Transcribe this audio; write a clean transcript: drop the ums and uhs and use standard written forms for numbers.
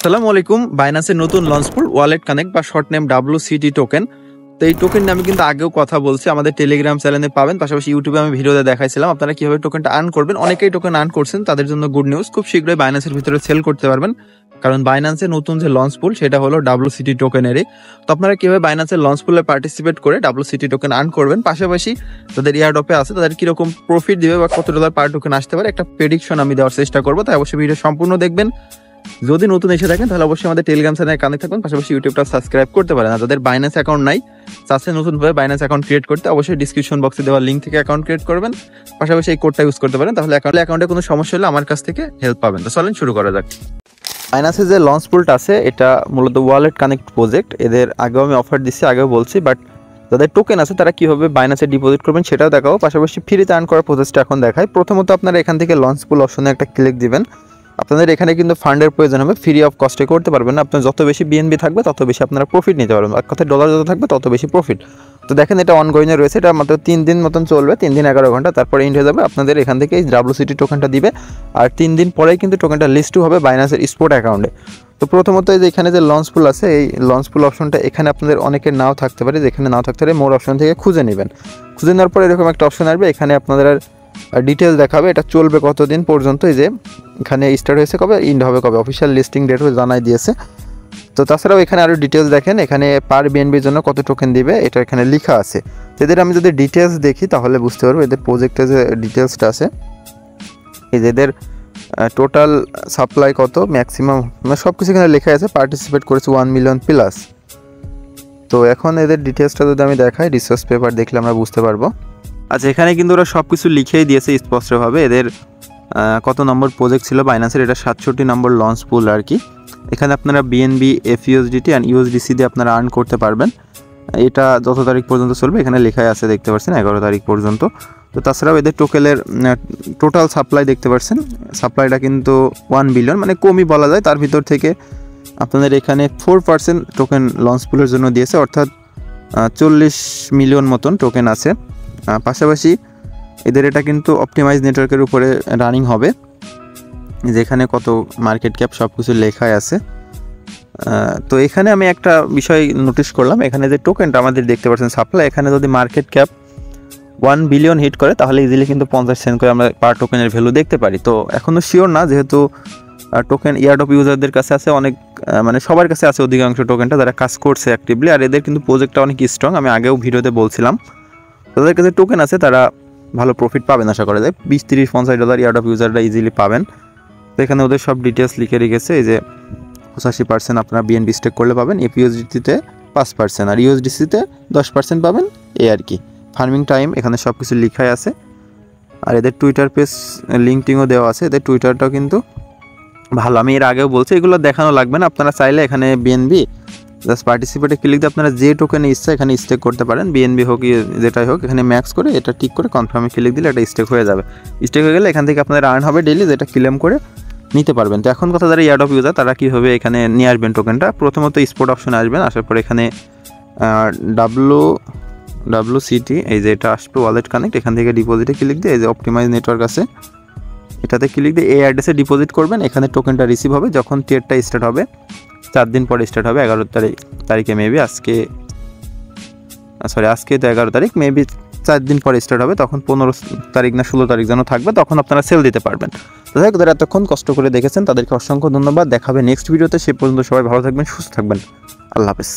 আসসালামু আলাইকুম। বাইন্যান্সের নতুন লঞ্চ পুল ওয়ালেট কানেক্ট বা শর্ট নেম WCT টোকেন। তো এই টোকেন নিয়ে আমি কিন্তু আগেও কথা বলছি, আমাদের টেলিগ্রাম চ্যানেলে পাবেন, পাশাপাশি ইউটিউবে আমি ভিডিওতে দেখাইছিলাম আপনারা কিভাবে টোকেনটা আর্ন করবেন। অনেকেই টোকেন আর্ন করছেন, তাদের জন্য গুড নিউজ, খুব শীঘ্রই বাইন্যান্সের ভিতরে সেল করতে পারবেন, কারণ বাইন্যান্সের নতুন যে লঞ্চ পুল সেটা হলো WCT টোকেনেরই। তো আপনারা কিভাবে বাইন্যান্সের লঞ্চ পুলে পার্টিসিপেট করে WCT টোকেন আর্ন করবেন, পাশাপাশি যাদের এয়ারড্রপে আছে তাদের কিরকম প্রফিট দিবে বা কত ডলার পার টোকেন আসতে পারে একটা প্রেডিকশন আমি দেওয়ার চেষ্টা করবো। তাই অবশ্যই ভিডিও সম্পূর্ণ দেখবেন। যদি নতুন এসে থাকেন তাহলে অবশ্যই আমাদের টেলিগ্রাম চ্যানেলে কানেক্ট থাকবেন, পাশাপাশি ইউটিউবটা সাবস্ক্রাইব করতে পারেন। আর যাদের বাইন্যান্স অ্যাকাউন্ট নাই, চাচ্ছে নতুনভাবে বাইন্যান্স অ্যাকাউন্ট ক্রিয়েট করতে, অবশ্যই ডিসক্রিপশন বক্সে দেওয়া লিঙ্ক থেকে অ্যাকাউন্ট ক্রিয়েট করবেন, পাশাপাশি এই কোডটা ইউজ করতে পারেন। তাহলে অ্যাকাউন্টে কোনো সমস্যা হলে আমার কাছ থেকে হেল্প পাবেন। তো চলেন শুরু করা যাক। বাইন্যান্সের যে লঞ্চ পুলটা আছে এটা মূলত ওয়ালেট কানেক্ট প্রজেক্ট। এদের আগেও আমি অফার দিচ্ছি, আগেও বলছি, বাট যাদের টোকেন আছে তারা কীভাবে বাইন্যান্সে ডিপোজিট করবেন সেটাও দেখাও, পাশাপাশি ফ্রিতে আর্ন করার প্রসেসটা এখন দেখায়। প্রথমত আপনারা এখান থেকে লঞ্চ পুল অপশনে একটা ক্লিক দিবেন। আপনাদের এখানে কিন্তু ফান্ডের প্রয়োজন হবে, ফ্রি অফ কস্টে করতে পারবেন না। আপনার যত বেশি বিএনবি থাকবে তত বেশি আপনারা প্রফিট নিতে পারবেন, এক কথায় ডলার যত থাকবে তত বেশি প্রফিট। তো দেখেন এটা অনগোয়িংয়ে রয়েছে, এটা মাত্র 3 দিন মতন চলবে, 3 দিন 11 ঘন্টা, তারপরে এন্ড হয়ে যাবে। আপনাদের এখান থেকে এই WCT টোকেনটা দিবে, আর 3 দিন পরেই কিন্তু টোকেনটা লিস্টও হবে বাইন্যান্সের স্পট অ্যাকাউন্টে। তো প্রথমত এই যে এখানে যে লঞ্চ পুল আছে, এই লঞ্চ পুল অপশনটা এখানে আপনাদের অনেকের নাও থাকতে পারে, যেখানে নাও থাকতে পারে মোর অপশন থেকে খুঁজে নেবেন। খুঁজে নেওয়ার পরে এরকম একটা অপশন আসবে, এখানে আপনাদের ডিটেলস দেখাবে এটা চলবে কতদিন পর্যন্ত। এই যে এখানে স্টার্ট হয়েছে কবে, এন্ড হবে কবে, অফিসিয়াল লিস্টিং ডেটও জানাই দিয়েছে। তো তাছাড়াও এখানে আরও ডিটেলস দেখেন, এখানে পার বিএনবির জন্য কত টোকেন দিবে এটা এখানে লেখা আছে। এদের আমি যদি ডিটেলস দেখি তাহলে বুঝতে পারবো এদের প্রজেক্টের যে ডিটেলসটা আছে। এই যে এদের টোটাল সাপ্লাই কত, ম্যাক্সিমাম, মানে সব কিছু এখানে লেখা আছে। পার্টিসিপেট করেছে 1 মিলিয়ন প্লাস। তো এখন এদের ডিটেলসটা যদি আমি দেখাই, রিসোর্স পেপার দেখলে আমরা বুঝতে পারবো। আচ্ছা, এখানে কিন্তু ওরা সব কিছু লিখেই দিয়েছে স্পষ্টভাবে। এদের কত নম্বর প্রজেক্ট ছিল বাইন্যান্সের, এটা 67 নম্বর লঞ্চ পুল আর কি। এখানে আপনারা বিএনবি, FUSDT অ্যান্ড USDC দিয়ে আপনারা আর্ন করতে পারবেন। এটা যত তারিখ পর্যন্ত চলবে এখানে লেখাই আছে, দেখতে পাচ্ছেন 11 তারিখ পর্যন্ত। তো তাছাড়াও এদের টোকেনের টোটাল সাপ্লাই দেখতে পাচ্ছেন, সাপ্লাইটা কিন্তু 1 বিলিয়ন, মানে কমই বলা যায়। তার ভিতর থেকে আপনাদের এখানে 4% টোকেন লঞ্চ পুলের জন্য দিয়েছে, অর্থাৎ 40 মিলিয়ন মতন টোকেন আছে। পাশাপাশি এদের এটা কিন্তু অপটিমাইজ নেটওয়ার্কের উপরে রানিং হবে, যেখানে কত মার্কেট ক্যাপ সব কিছু লেখাই আছে। তো এখানে আমি একটা বিষয় নোটিশ করলাম, এখানে যে টোকেনটা আমাদের দেখতে পাচ্ছেন সাপ্লাই, এখানে যদি মার্কেট ক্যাপ 1 বিলিয়ন হিট করে তাহলে ইজিলি কিন্তু 50 সেন্ট করে আমরা পার টোকেনের ভ্যালু দেখতে পারি। তো এখনও শিওর না, যেহেতু টোকেন এয়ারড্রপ ইউজারদের কাছে আছে অনেক, মানে সবার কাছে আছে অধিকাংশ টোকেনটা যারা কাজ করছে অ্যাক্টিভলি। আর এদের কিন্তু প্রজেক্টটা অনেক স্ট্রং, আমি আগেও ভিডিওতে বলছিলাম। তাদের কাছে টোকেন আছে, তারা ভালো প্রফিট পাবেন আশা করা যায়। 20, 30, 50 ডলার এয়ারড্রপ ইউজাররা ইজিলি পাবেন। তো এখানে ওদের সব ডিটেলস লিখে রেখেছে, এই যে 85% আপনারা বিএনবি স্টেক করলে পাবেন, FUSDT-তে 5% আর USDC-তে 10% পাবেন, এই আর কি। ফার্মিং টাইম এখানে সব কিছু লেখাই আছে। আর এদের টুইটার পেজ লিঙ্কটিংও দেওয়া আছে, এদের টুইটারটাও কিন্তু ভালো, আমি এর আগেও বলছি, এগুলো দেখানো লাগবে না। আপনারা চাইলে এখানে বিএনবি জাস্ট পার্টিসিপেটে ক্লিক দিয়ে আপনারা যে টোকেনে ইচ্ছা এখানে স্টেক করতে পারেন, বিএনবি হোক যেটাই হোক, এখানে ম্যাক্স করে এটা টিক করে কনফার্মে ক্লিক দিলে এটা স্টেক হয়ে যাবে। স্টেক হয়ে গেলে এখান থেকে আপনাদের আর্ন হবে ডেইলি, যেটা ক্লেম করে নিতে পারবেন। তো এখন কথা, যারা এয়ারড্রপ ইউজার তারা কীভাবে এখানে নিয়ে আসবেন টোকেনটা, প্রথমত স্পট অপশনে আসবেন, আসার পর এখানে WCT এই যে এটা আসবে ওয়ালেট কানেক্ট, এখান থেকে ডিপোজিটে ক্লিক দিয়ে এই যে অপটিমাইজ নেটওয়ার্ক আছে এটাতে ক্লিক দিয়ে এই অ্যাড্রেসে ডিপোজিট করবেন। এখানে টোকেনটা রিসিভ হবে যখন ট্রেডটা স্টার্ট হবে, 4 দিন পরে স্টার্ট হবে, 11 তারিখে মেবি, আজকে তো 11 তারিখ, মেবি 4 দিন পরে স্টার্ট হবে, তখন 15 তারিখ না 16 তারিখ যেন থাকবে, তখন আপনারা সেল দিতে পারবেন। তো যাই হোক, যারা এতক্ষণ কষ্ট করে দেখেছেন তাদেরকে অসংখ্য ধন্যবাদ। দেখাবে নেক্সট ভিডিওতে, সে পর্যন্ত সবাই ভালো থাকবেন, সুস্থ থাকবেন, আল্লাহ হাফেজ।